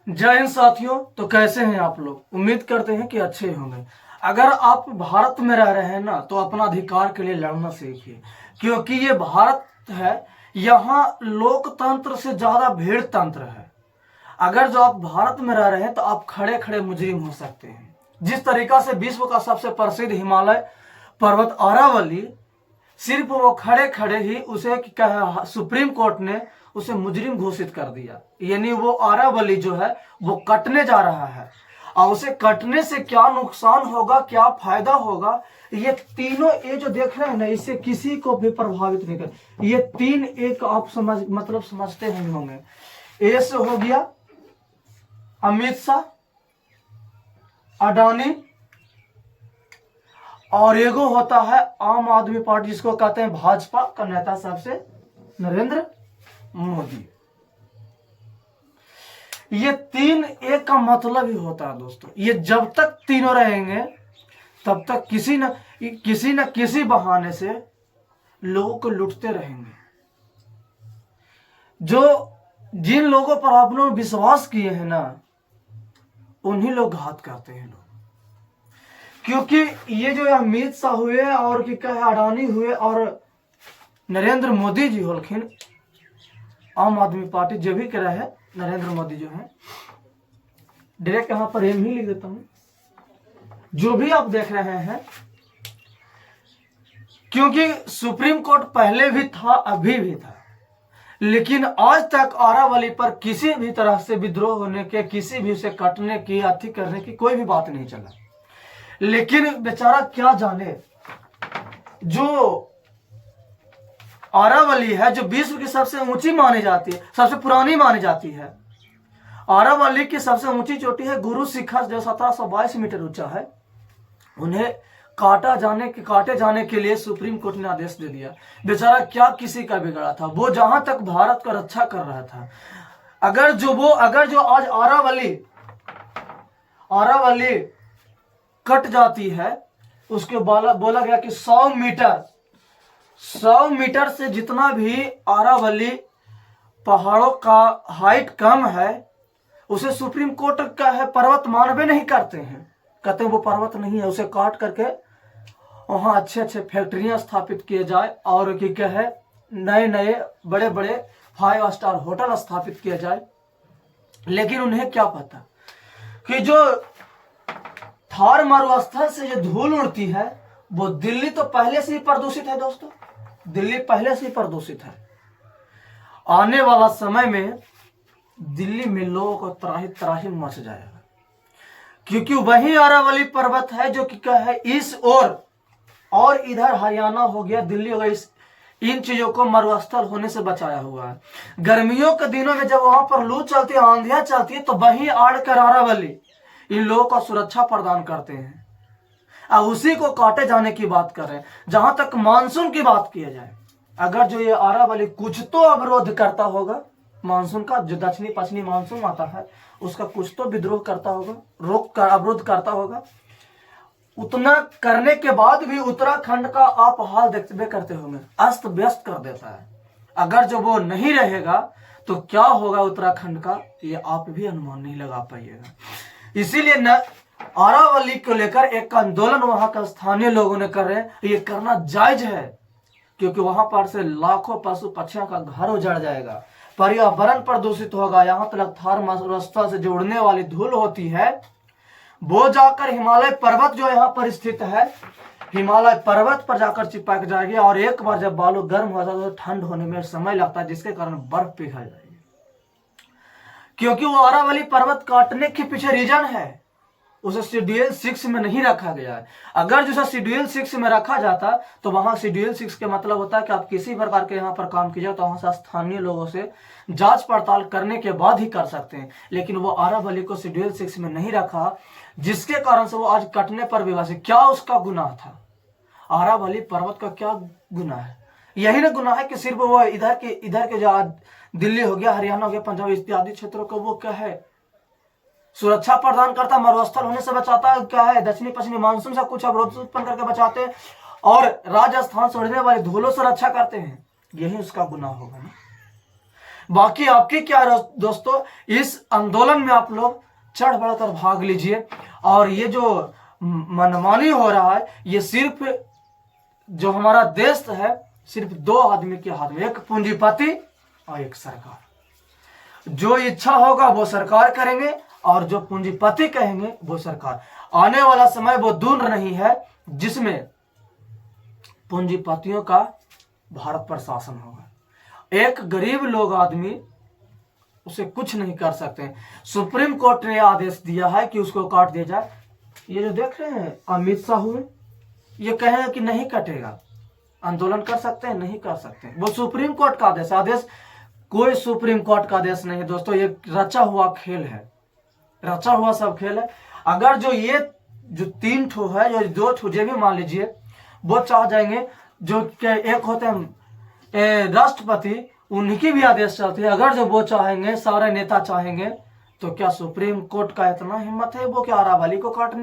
जय हिंद साथियों। तो कैसे हैं आप लोग? उम्मीद करते हैं कि अच्छे होंगे। अगर आप भारत में रह रहे हैं ना, तो अपना अधिकार के लिए लड़ना सीखिए, क्योंकि ये भारत है, यहाँ लोकतंत्र से ज्यादा भीड़ तंत्र है। अगर जो आप भारत में रह रहे हैं तो आप खड़े खड़े मुजरिम हो सकते हैं। जिस तरीका से विश्व का सबसे प्रसिद्ध हिमालय पर्वत अरावली, सिर्फ वो खड़े खड़े ही उसे सुप्रीम कोर्ट ने उसे मुजरिम घोषित कर दिया। यानी वो अरावली जो है वो कटने जा रहा है, और उसे कटने से क्या नुकसान होगा, क्या फायदा होगा, ये तीनों, ये जो देख रहे हैं ना, इससे किसी को भी प्रभावित नहीं कर। ये तीन एक आप समझते ही होंगे। ए से हो गया अमित शाह, अडानी, और एगो होता है आम आदमी पार्टी, जिसको कहते हैं भाजपा का नेता सबसे नरेंद्र मोदी। ये तीन एक का मतलब ही होता है दोस्तों, ये जब तक तीनों रहेंगे तब तक किसी न किसी बहाने से लोगों को लूटते रहेंगे। जिन लोगों पर आप लोग विश्वास किए हैं ना, उन्हीं लोग घात करते हैं लोग। क्योंकि ये जो अमित शाह हुए और अडानी हुए और नरेंद्र मोदी जी होलखिन, आम आदमी पार्टी जो भी कह रहा है, नरेंद्र मोदी जो है, डायरेक्ट यहां पर एम ही लिख देता हूं, जो भी आप देख रहे हैं, क्योंकि सुप्रीम कोर्ट पहले भी था, अभी भी था, लेकिन आज तक अरावली पर किसी भी तरह से विद्रोह होने के, किसी भी उसे कटने की, अति करने की कोई भी बात नहीं चला। लेकिन बेचारा क्या जाने, जो अरावली है, जो विश्व की सबसे ऊंची मानी जाती है, सबसे पुरानी मानी जाती है, अरावली की सबसे ऊंची चोटी है गुरु शिखर, जो 1722 मीटर ऊंचा है। उन्हें काटे जाने के लिए सुप्रीम कोर्ट ने आदेश दे दिया। बेचारा क्या किसी का बिगड़ा था, वो जहां तक भारत का रक्षा कर रहा था। अगर जो आज अरावली कट जाती है, उसके बोला गया कि 100 मीटर से जितना भी अरावली पहाड़ों का हाइट कम है, उसे सुप्रीम कोर्ट का है पर्वत मानवे नहीं करते हैं। कहते हैं वो पर्वत नहीं है, उसे काट करके वहां अच्छे अच्छे फैक्ट्रियां स्थापित किए जाए, और क्या है, नए बड़े बड़े 5 स्टार होटल स्थापित किए जाए। लेकिन उन्हें क्या पता कि जो थार मरुस्थल से जो धूल उड़ती है, वो दिल्ली तो पहले से ही प्रदूषित है दोस्तों, दिल्ली पहले से ही प्रदूषित है। आने वाला समय में दिल्ली में लोगों को त्राही मच जाएगा, क्योंकि वही अरावली पर्वत है जो कि क्या है इस और इधर हरियाणा हो गया, दिल्ली हो गया, इन चीजों को मरुस्थल होने से बचाया हुआ है। गर्मियों के दिनों में जब वहां पर लू चलती है, आंधियां चलती है, तो वही आड़कर अरावली इन लोगों को सुरक्षा प्रदान करते हैं, और उसी को काटे जाने की बात कर रहे हैं। जहां तक मानसून की बात किया जाए, अगर जो ये अरावली कुछ तो अवरोध करता होगा, मानसून का जो दक्षिणी पश्चिमी मानसून आता है, उसका कुछ तो विद्रोह करता होगा, अवरोध करता होगा। उतना करने के बाद भी उत्तराखंड का आप हाल देखते करते होंगे, अस्त व्यस्त कर देता है। अगर जो वो नहीं रहेगा तो क्या होगा उत्तराखंड का, ये आप भी अनुमान नहीं लगा पाइएगा। इसीलिए न अरावली को लेकर एक आंदोलन वहां का स्थानीय लोगों ने कर रहे हैं। ये करना जायज है, क्योंकि वहां पर से लाखों पशु पक्षियों का घर उजड़ जाएगा, पर्यावरण प्रदूषित होगा। यहाँ तक थार मरुस्थल से जोड़ने वाली धूल होती है, वो जाकर हिमालय पर्वत जो यहाँ पर स्थित है, हिमालय पर्वत पर जाकर चिपक जाएगी, और एक बार जब बालू गर्म हो जाता है तो ठंड होने में समय लगता है, जिसके कारण बर्फ पिघल जाएगी। क्योंकि वो अरावली पर्वत काटने के पीछे रीजन है, उसे शेड्यूल 6 में नहीं रखा गया है। अगर जो शेड्यूल 6 में रखा जाता तो वहां शेड्यूल 6 के मतलब होता है कि आप किसी प्रकार के यहाँ पर काम कीजिए तो वहां से स्थानीय लोगों से जांच पड़ताल करने के बाद ही कर सकते हैं। लेकिन वो अरावली को शेड्यूल 6 में नहीं रखा, जिसके कारण से वो आज कटने पर विवाद। क्या उसका गुनाह था? अरावली पर्वत का क्या गुनाह है? यही ना गुनाह है कि सिर्फ वो इधर के जो दिल्ली हो गया, हरियाणा हो गया, पंजाब इत्यादि क्षेत्रों को वो क्या है सुरक्षा प्रदान करता, मरुस्थल होने से बचाता है, क्या है दक्षिणी पश्चिमी मानसून से कुछ अवरोध उत्पन्न करके बचाते हैं, और राजस्थान से उड़ने वाली धूलों से रक्षा करते हैं। यही उसका गुनाह होगा ना। बाकी आपकी क्या दोस्तों, इस आंदोलन में आप लोग चढ़ बढ़कर भाग लीजिए। और ये जो मनमानी हो रहा है, ये सिर्फ जो हमारा देश है, सिर्फ दो आदमी के हाथ में, एक पूंजीपति और एक सरकार। जो इच्छा होगा वो सरकार करेंगे और जो पूंजीपति कहेंगे वो सरकार। आने वाला समय वो दूर नहीं है जिसमें पूंजीपतियों का भारत पर शासन होगा। एक गरीब लोग आदमी उसे कुछ नहीं कर सकते। सुप्रीम कोर्ट ने आदेश दिया है कि उसको काट दिया जाए। ये जो देख रहे हैं अमित शाह हुए, ये कहे कि नहीं कटेगा, आंदोलन कर सकते हैं, नहीं कर सकते। वो सुप्रीम कोर्ट का आदेश कोई सुप्रीम कोर्ट का आदेश नहीं दोस्तों, ये रचा हुआ खेल है, रचा हुआ सब खेल है। अगर जो ये जो 3 ठो है, जो 2 ठो जो भी मान लीजिए, वो चाह जाएंगे, जो एक होते हैं राष्ट्रपति, उनकी भी आदेश चलती है। अगर जो वो चाहेंगे, सारे नेता चाहेंगे, तो क्या सुप्रीम कोर्ट का इतना हिम्मत है वो क्या अरावली को काट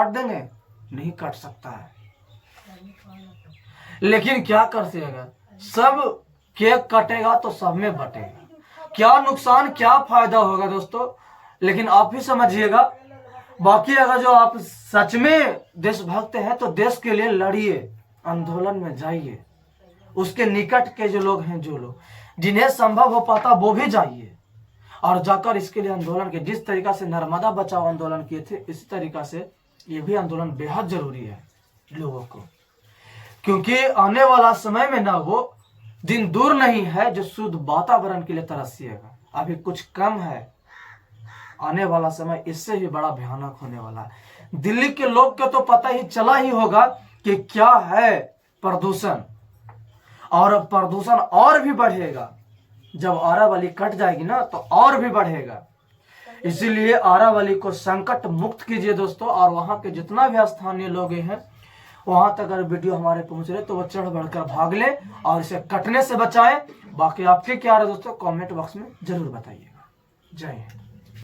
देंगे? नहीं काट सकता है। लेकिन क्या कर सकेगा, सब केक कटेगा तो सब में बटेगा। क्या नुकसान क्या फायदा होगा दोस्तों, लेकिन आप ही समझिएगा। बाकी अगर जो आप सच में देशभक्त हैं तो देश के लिए लड़िए, आंदोलन में जाइए। उसके निकट के जो लोग हैं, जो लोग जिन्हें संभव हो पाता वो भी जाइए और जाकर इसके लिए आंदोलन के, जिस तरीका से नर्मदा बचाओ आंदोलन किए थे, इसी तरीका से ये भी आंदोलन बेहद जरूरी है लोगों को। क्योंकि आने वाला समय में ना वो दिन दूर नहीं है जो शुद्ध वातावरण के लिए तरसिएगा। अभी कुछ कम है, आने वाला समय इससे भी बड़ा भयानक होने वाला है। दिल्ली के लोग को तो पता ही चला ही होगा कि क्या है प्रदूषण, और प्रदूषण और भी बढ़ेगा। जब अरावली कट जाएगी ना तो और भी बढ़ेगा। इसीलिए अरावली को संकट मुक्त कीजिए दोस्तों, और वहां के जितना भी स्थानीय लोग हैं, वहां तक अगर वीडियो हमारे पहुंच रहे तो वो चढ़ बढ़कर भाग ले और इसे कटने से बचाए। बाकी आपके क्या है दोस्तों, कमेंट बॉक्स में जरूर बताइएगा। जय हिंद।